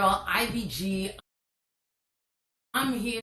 Ivey Ghee. I'm here.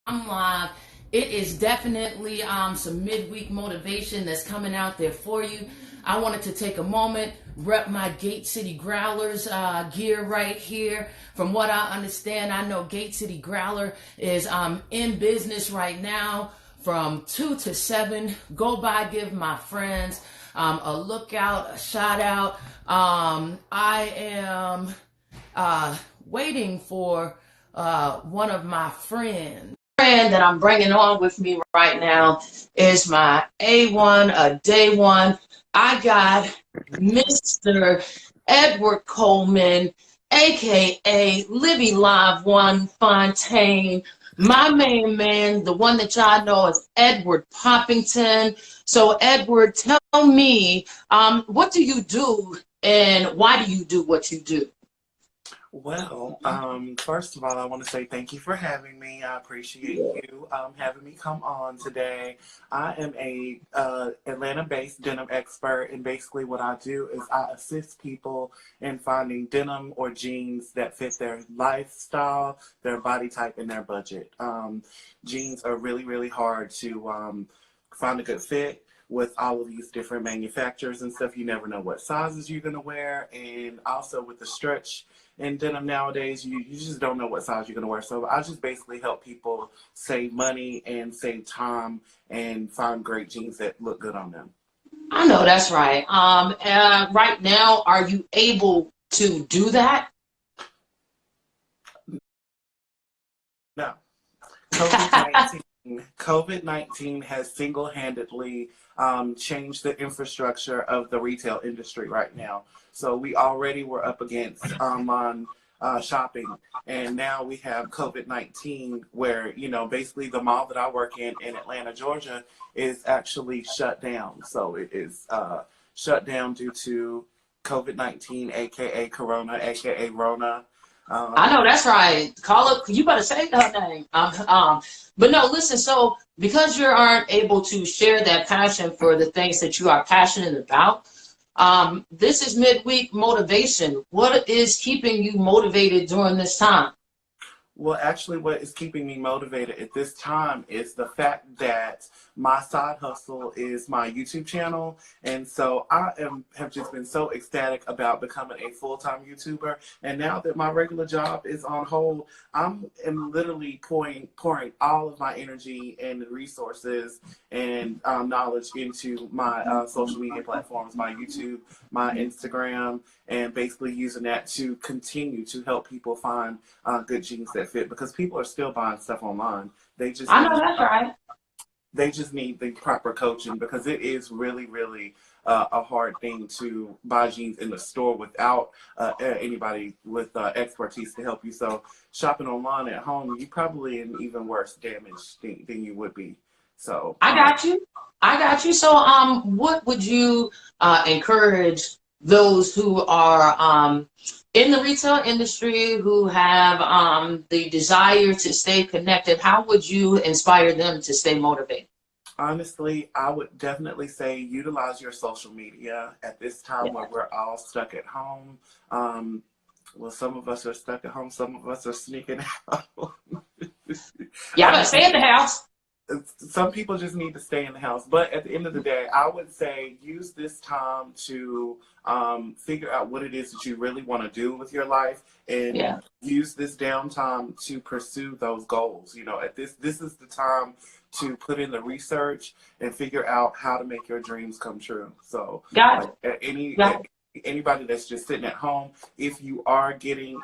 I'm live. It is definitely some midweek motivation that's coming out there for you. I wanted to take a moment, rep my Gate City Growlers gear right here. From what I understand, I know Gate City Growler is in business right now from 2 to 7. Go by, give my friends a lookout, a shout out. I am waiting for one of my friends. Friend that I'm bringing on with me right now is my A1, a day one. I got Mr. Edward Coleman, aka Libby Live One Fontaine, my main man, the one that y'all know as Edward Poppington. So Edward, tell me, what do you do and why do you do what you do? Well, first of all, I want to say thank you for having me. I appreciate you having me come on today. I am a Atlanta-based denim expert, and basically what I do is I assist people in finding denim or jeans that fit their lifestyle, their body type, and their budget. Jeans are really, really hard to find a good fit. With all of these different manufacturers and stuff, you never know what sizes you're going to wear, and also with the stretch in denim nowadays, you just don't know what size you're going to wear. So I just basically help people save money and save time and find great jeans that look good on them. I know that's right. Right now, are you able to do that? No. COVID-19 has single-handedly changed the infrastructure of the retail industry right now. So we already were up against online shopping, and now we have COVID-19 where, you know, basically the mall that I work in Atlanta, Georgia is actually shut down. So it is shut down due to COVID-19, aka Corona, aka Rona. I know that's right. Call it. You better say her name. But no, listen. So because you aren't able to share that passion for the things that you are passionate about, this is midweek motivation. What is keeping you motivated during this time? Well, actually, what is keeping me motivated at this time is the fact that my side hustle is my YouTube channel. And so I have just been so ecstatic about becoming a full-time YouTuber. And now that my regular job is on hold, am literally pouring all of my energy and resources and knowledge into my social media platforms, my YouTube, my Instagram, and basically using that to continue to help people find good jeans that fit, because people are still buying stuff online. They just They just need the proper coaching, because it is really, really a hard thing to buy jeans in the store without anybody with expertise to help you. So shopping online at home, you probably in even worse damage than you would be. So I got you. So what would you encourage those who are in the retail industry, who have the desire to stay connected? How would you inspire them to stay motivated? Honestly, I would definitely say utilize your social media at this time where we're all stuck at home. Well, some of us are stuck at home, some of us are sneaking out. Yeah, but stay in the house. Some people just need to stay in the house. But at the end of the day, I would say use this time to figure out what it is that you really want to do with your life, and use this downtime to pursue those goals. You know, this is the time to put in the research and figure out how to make your dreams come true. So anybody that's just sitting at home, if you are getting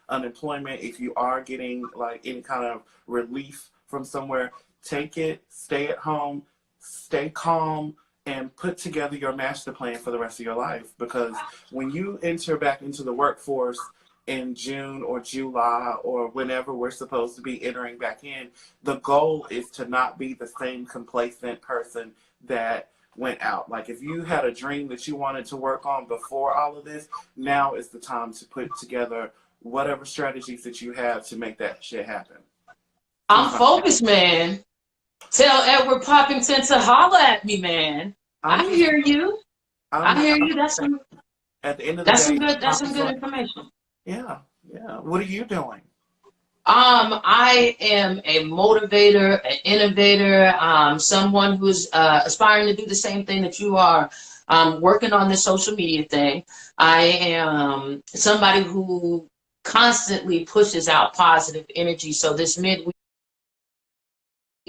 unemployment, if you are getting like any kind of relief from somewhere, take it, stay at home, stay calm, and put together your master plan for the rest of your life. Because when you enter back into the workforce in June or July or whenever we're supposed to be entering back in, the goal is to not be the same complacent person that went out. Like if you had a dream that you wanted to work on before all of this, now is the time to put together whatever strategies that you have to make that shit happen. I'm focused, man. Tell Edward Poppington to holler at me, man. I hear you. I hear you. That's some. At the end of the day, That's some good information. Yeah, yeah. What are you doing? I am a motivator, an innovator, someone who's aspiring to do the same thing that you are, working on this social media thing. I am somebody who constantly pushes out positive energy. So this midweek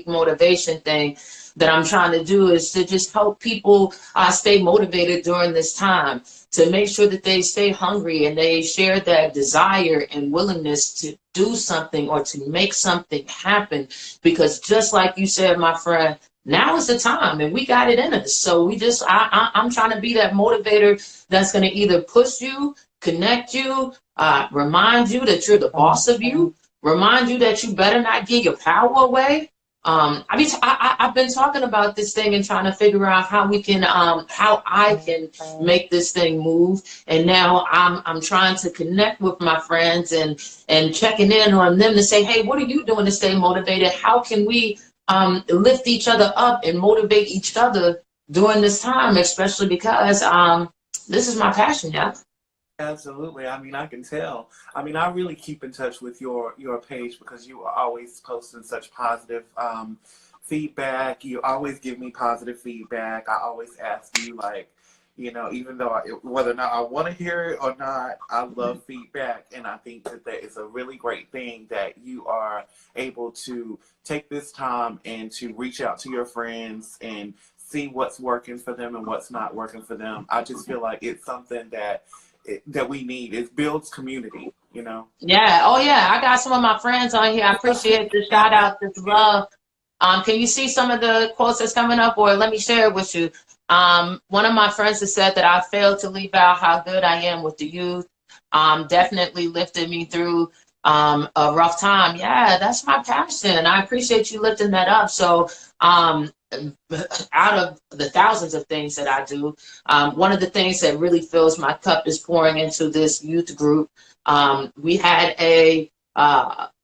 motivation thing that I'm trying to do is to just help people stay motivated during this time, to make sure that they stay hungry and they share that desire and willingness to do something or to make something happen. Because just like you said, my friend, now is the time and we got it in us. So I'm trying to be that motivator that's going to either push you, connect you, remind you that you're the boss of you, remind you that you better not give your power away. I've been talking about this thing and trying to figure out how we can, how I can make this thing move. And now I'm trying to connect with my friends and checking in on them to say, hey, what are you doing to stay motivated? How can we lift each other up and motivate each other during this time, especially because this is my passion, yeah. Absolutely. I mean, I can tell. I mean, I really keep in touch with your page because you are always posting such positive feedback. You always give me positive feedback. I always ask you, like, you know, even though whether or not I want to hear it or not, I love feedback, and I think that that is a really great thing that you are able to take this time and to reach out to your friends and see what's working for them and what's not working for them. I just feel like it's something that we need. It builds community, you know. Yeah. Oh, yeah. I got some of my friends on here. I appreciate the shout out, this love. Can you see some of the quotes that's coming up, or let me share it with you? One of my friends has said that I failed to leave out how good I am with the youth. Definitely lifted me through a rough time. Yeah, that's my passion. I appreciate you lifting that up. So, out of the thousands of things that I do, one of the things that really fills my cup is pouring into this youth group. We had a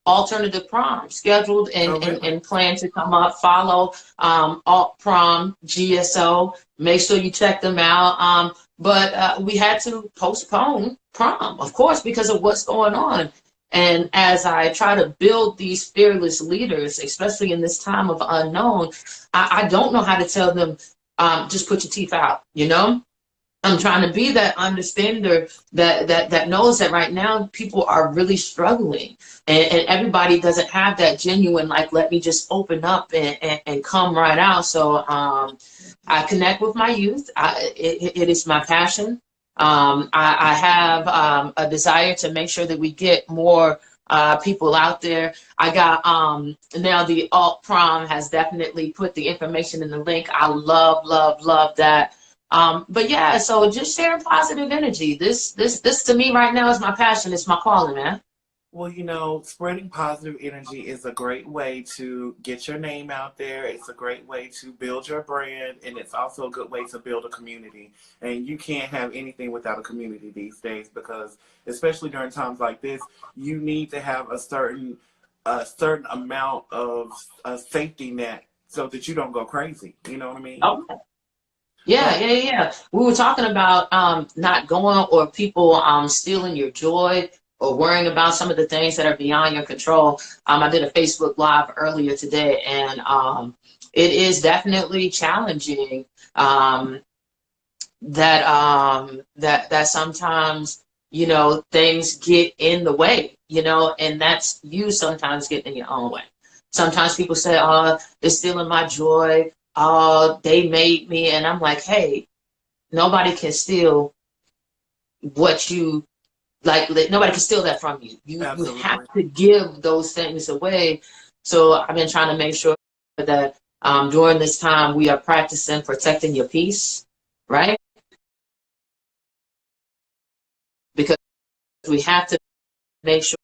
alternative prom scheduled and planned to come up. Follow alt prom GSO. Make sure you check them out. But we had to postpone prom, of course, because of what's going on. And as I try to build these fearless leaders, especially in this time of unknown, I don't know how to tell them, just put your teeth out, you know? I'm trying to be that understander that knows that right now people are really struggling, and everybody doesn't have that genuine, like, let me just open up and come right out. So I connect with my youth. It is my passion. I have a desire to make sure that we get more people out there. I got now the alt prom has definitely put the information in the link. I love that. But yeah, so just sharing positive energy. This to me right now is my passion. It's my calling, man. Well, you know, spreading positive energy is a great way to get your name out there. It's a great way to build your brand, and it's also a good way to build a community. And you can't have anything without a community these days, because especially during times like this, you need to have a certain amount of a safety net so that you don't go crazy. You know what I mean? Okay. Yeah. We were talking about not going, or people stealing your joy, or worrying about some of the things that are beyond your control. I did a Facebook Live earlier today, and it is definitely challenging that sometimes, you know, things get in the way, you know, and that's you sometimes getting in your own way. Sometimes people say, oh, they're stealing my joy. Oh, they made me. And I'm like, hey, nobody can steal what you like. Nobody can steal that from you. You have to give those things away. So I've been trying to make sure that during this time we are practicing protecting your peace, right? Because we have to make sure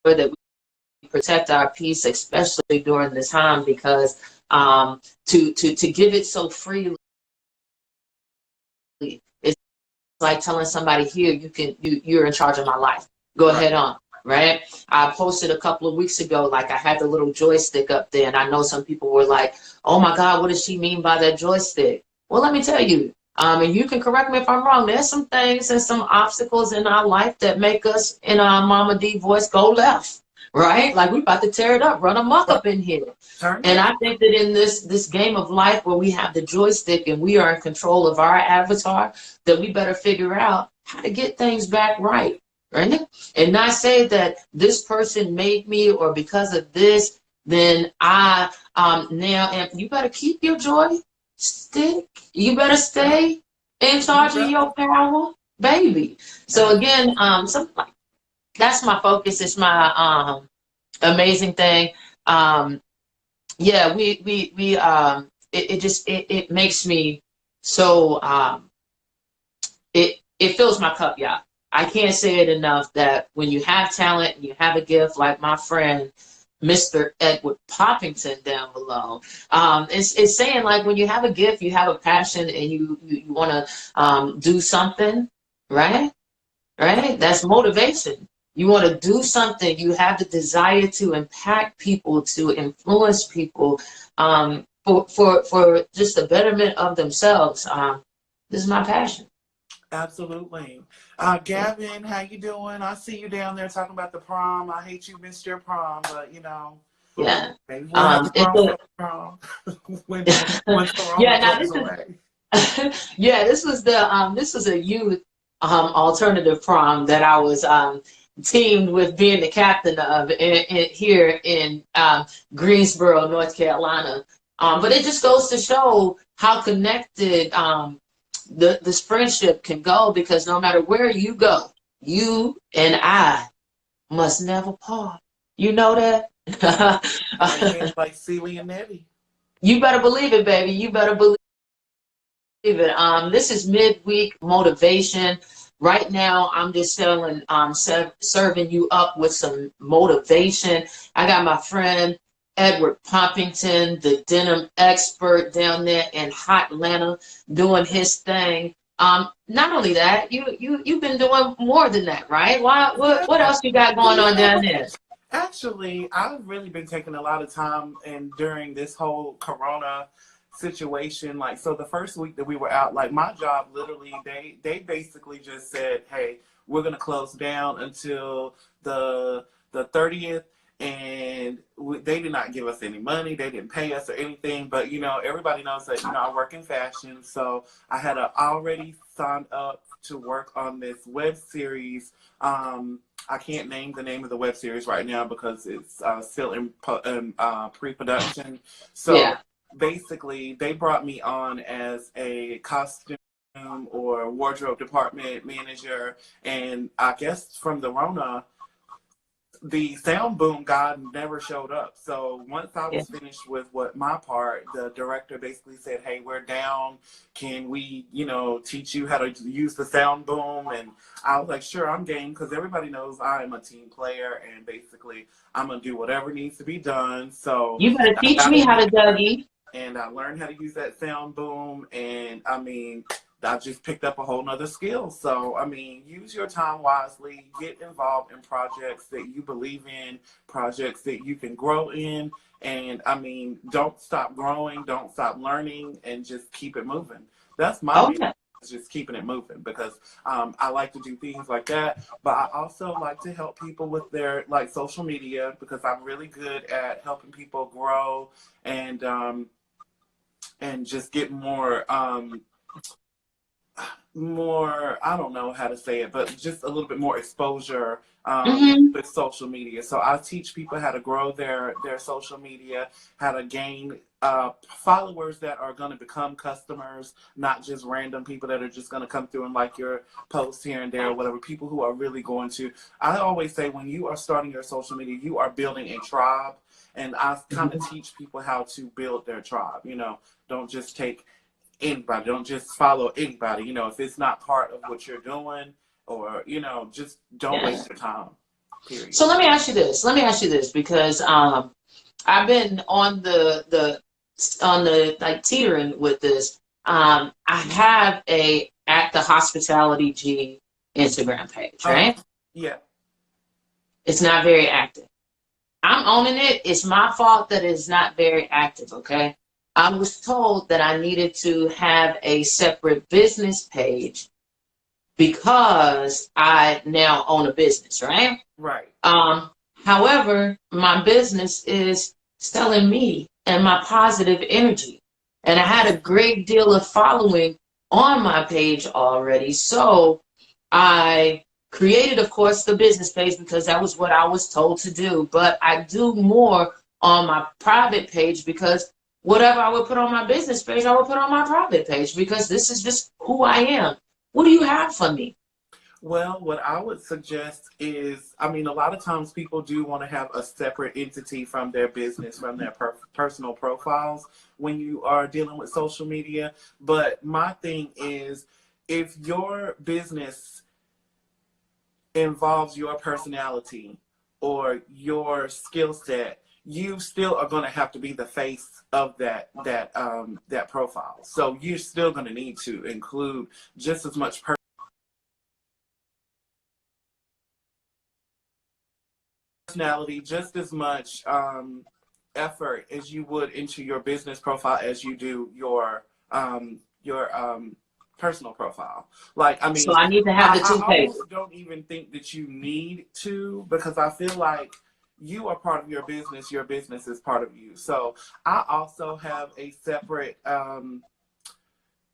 that we protect our peace, especially during this time, because to give it so freely, it's like telling somebody, here, you're in charge of my life. Go ahead on, right? I posted a couple of weeks ago, like, I had the little joystick up there, and I know some people were like, oh my God, what does she mean by that joystick? Well, let me tell you, And you can correct me if I'm wrong. There's some things and some obstacles in our life that make us, in our Mama D voice, go left, right? Like we about to tear it up, run amok up in here. And I think that in this game of life where we have the joystick and we are in control of our avatar, that we better figure out how to get things back right, right? And not say that this person made me, or because of this, then I now am. You better keep your joy stick. You better stay in charge of your power, baby. So again, something like that's my focus. It's my amazing thing. Yeah, it makes me so it fills my cup, y'all. I can't say it enough that when you have talent and you have a gift, like my friend Mr. Edward Poppington down below, it's saying, like, when you have a gift, you have a passion, and you want to do something, right? Right? That's motivation. You want to do something. You have the desire to impact people, to influence people, for just the betterment of themselves. This is my passion. Absolutely. Gavin, how you doing? I see you down there talking about the prom. I hate you missed your prom, but you know. Yeah. Maybe we'll have the prom when yeah. Now this away. is yeah. This was a youth alternative prom that I was teamed with being the captain of here in Greensboro, North Carolina. But it just goes to show how connected this friendship can go, because no matter where you go, you and I must never part. You know that? Like Celie and Nettie. You better believe it, baby. You better believe it. This is midweek motivation. Right now, I'm just serving you up with some motivation. I got my friend Edward Poppington, the denim expert down there in hot Atlanta, doing his thing. Not only that, you've been doing more than that, right? What else you got going on down there? Actually, I've really been taking a lot of time, and during this whole Corona situation, like, so the first week that we were out, like, my job literally, they basically just said, hey, we're gonna close down until the 30th. And they did not give us any money. They didn't pay us or anything. But, you know, everybody knows that, you know, I work in fashion. So I had already signed up to work on this web series. I can't name the name of the web series right now because it's still in pre-production. So yeah. Basically, they brought me on as a costume or wardrobe department manager. And I guess from the Rona, the sound boom god never showed up. So once I was finished with my part, the director basically said, hey, we're down. Can we, you know, teach you how to use the sound boom? And I was like, sure, I'm game, because everybody knows I'm a team player, and basically I'm going to do whatever needs to be done. So you better teach me how to Dougie. And I learned how to use that sound boom. And I mean, I just picked up a whole nother skill. So, I mean, use your time wisely, get involved in projects that you believe in, projects that you can grow in. And I mean, don't stop growing, don't stop learning, and just keep it moving. That's my main, just keeping it moving, because I like to do things like that. But I also like to help people with their like social media, because I'm really good at helping people grow and just get more, I don't know how to say it, but just a little bit more exposure with social media. So I teach people how to grow their social media, how to gain followers that are going to become customers, not just random people that are just going to come through and like your posts here and there or whatever. People who are really going to, I always say, when you are starting your social media, you are building a tribe. And I kind of teach people how to build their tribe. You know, don't just take anybody, don't just follow anybody. You know, if it's not part of what you're doing, or, you know, just don't waste your time, period. So let me ask you this, because I've been on the like teetering with this. I have a at the Hospitality G Instagram page, right? Yeah. It's not very active. I'm owning it. It's my fault that it's not very active, okay? I was told that I needed to have a separate business page because I now own a business, right? Right. However, my business is selling me and my positive energy. And I had a great deal of following on my page already. So I created, of course, the business page because that was what I was told to do. But I do more on my private page because whatever I would put on my business page, I would put on my private page because this is just who I am. What do you have for me? Well, what I would suggest is, I mean, a lot of times people do want to have a separate entity from their business, from their personal profiles when you are dealing with social media. But my thing is, if your business involves your personality or your skill set, you still are going to have to be the face of that profile. So you're still going to need to include just as much personality, just as much effort as you would into your business profile as you do your personal profile. Like, I So mean, I need to have the I two pages. almost don't even think that you need to, because I feel like you are part of your business is part of you. So I also have a separate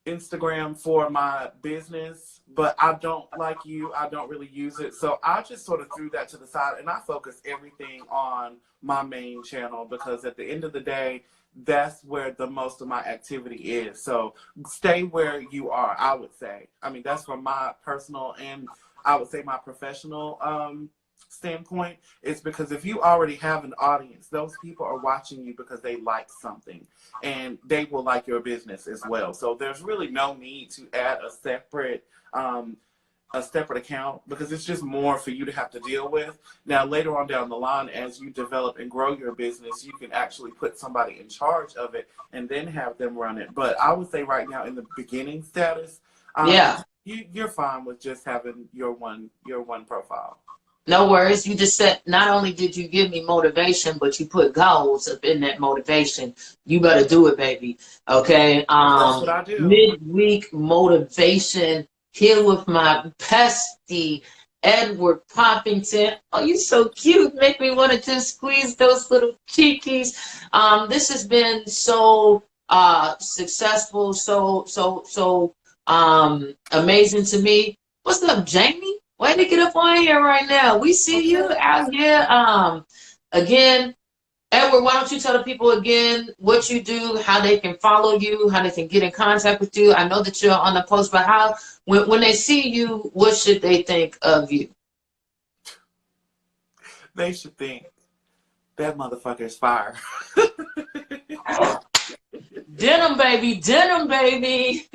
Instagram for my business, but I don't, like you, I don't really use it. So I just sort of threw that to the side and I focus everything on my main channel, because at the end of the day, that's where the most of my activity is. So stay where you are, I would say. I mean, that's from my personal and I would say my professional standpoint. It's because if you already have an audience, those people are watching you because they like something and they will like your business as well. So there's really no need to add a separate account, because it's just more for you to have to deal with. Now, later on down the line, as you develop and grow your business, you can actually put somebody in charge of it and then have them run it. But I would say right now in the beginning status, Yeah. you're fine with just having your one profile. No worries. You just said not only did you give me motivation, but you put goals up in that motivation. You better do it, baby. Okay. That's what I do. Midweek motivation here with my bestie, Edward Poppington. Oh, you so cute. Make me want to just squeeze those little cheekies. This has been so successful, so amazing to me. What's up, Jamie? Way to get up on here right now. We see you out here. Again, Edward, why don't you tell the people again what you do, how they can follow you, how they can get in contact with you? I know that you're on the post, but how, when they see you, what should they think of you? They should think that motherfucker's fire. Denim, baby. Denim, baby.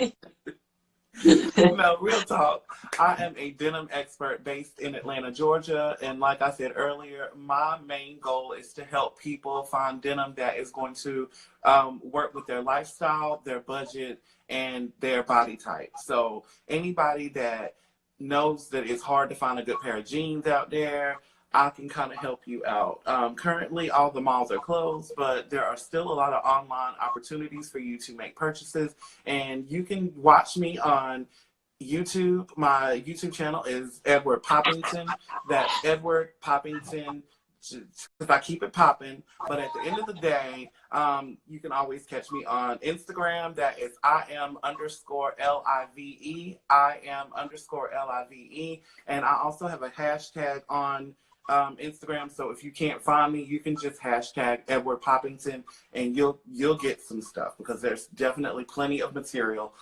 No, real talk. I am a denim expert based in Atlanta, Georgia. And like I said earlier, my main goal is to help people find denim that is going to work with their lifestyle, their budget, and their body type. So anybody that knows that it's hard to find a good pair of jeans out there, I can kind of help you out. Currently, all the malls are closed, but there are still a lot of online opportunities for you to make purchases. And you can watch me on YouTube. My YouTube channel is Edward Poppington. That's Edward Poppington, because I keep it popping. But at the end of the day, you can always catch me on Instagram. That is IM_LIVE. IM_LIVE. And I also have a hashtag on Instagram. So if you can't find me, you can just hashtag Edward Poppington and you'll get some stuff, because there's definitely plenty of material.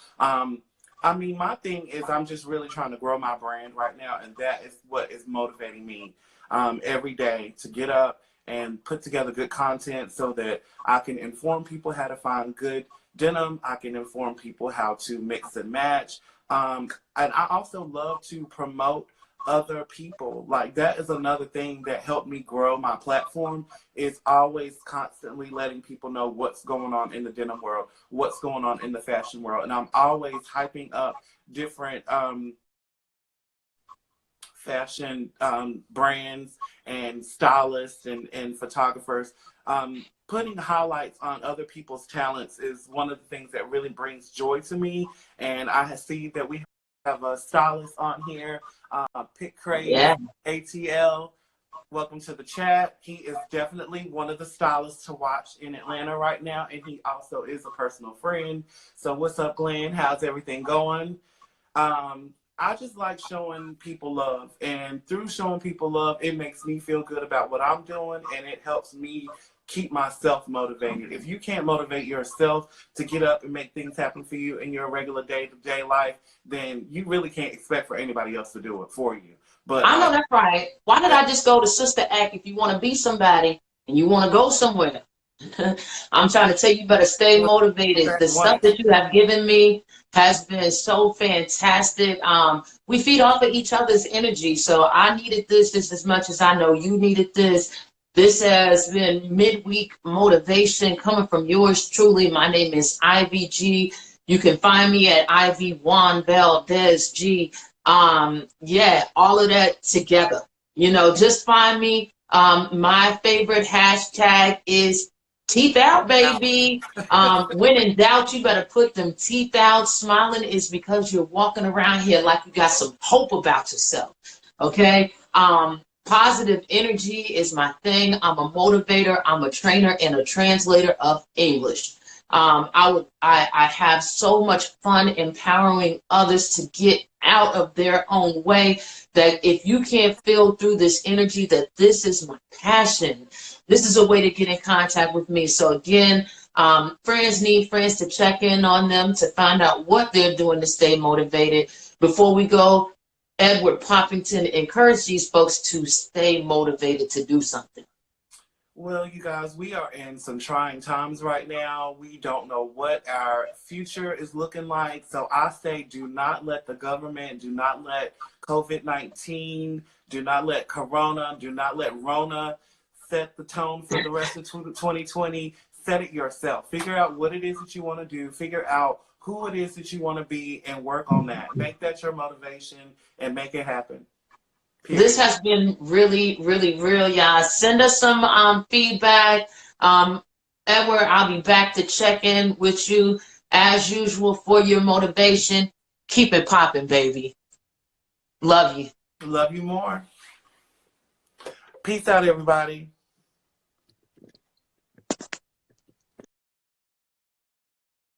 I mean, my thing is I'm just really trying to grow my brand right now, and that is what is motivating me every day to get up and put together good content so that I can inform people how to find good denim. I can inform people how to mix and match. And I also love to promote other people. Like, that is another thing that helped me grow my platform, is always constantly letting people know what's going on in the denim world, what's going on in the fashion world. And I'm always hyping up different fashion brands and stylists and photographers, putting highlights on other people's talents is one of the things that really brings joy to me. And I see that we have a stylist on here, Pick Craze, Yeah. ATL. Welcome to the chat. He is definitely one of the stylists to watch in Atlanta right now, and he also is a personal friend. So what's up, Glenn? How's everything going? I just like showing people love, and through showing people love, it makes me feel good about what I'm doing, and it helps me keep myself motivated. If you can't motivate yourself to get up and make things happen for you in your regular day-to-day life, then you really can't expect for anybody else to do it for you. But I know that's right. Why did I just go to Sister Act if you want to be somebody and you want to go somewhere? I'm trying to tell you, better stay motivated. The stuff that you have given me has been so fantastic. We feed off of each other's energy. So I needed this just as much as I know you needed this. This has been midweek motivation coming from yours truly. My name is Ivey Ghee. You can find me at Ivy Juan Valdez G. Yeah, all of that together. You know, just find me. My favorite hashtag is teeth out, baby. When in doubt, you better put them teeth out. Smiling is because you're walking around here like you got some hope about yourself. Okay. Positive energy is my thing. I'm a motivator. I'm a trainer and a translator of English. I have so much fun empowering others to get out of their own way, that if you can't feel through this energy that this is my passion, this is a way to get in contact with me. So again, friends need friends to check in on them to find out what they're doing to stay motivated. Before we go, Edward Poppington encouraged these folks to stay motivated to do something. Well, you guys, we are in some trying times right now. We don't know what our future is looking like. So I say do not let the government, do not let COVID-19, do not let Corona, do not let Rona set the tone for the rest of 2020. Set it yourself. Figure out what it is that you want to do. Figure out who it is that you want to be and work on that. Make that your motivation and make it happen. Period. This has been really, really real, y'all. Send us some feedback. Edward, I'll be back to check in with you as usual for your motivation. Keep it popping, baby. Love you. Love you more. Peace out, everybody.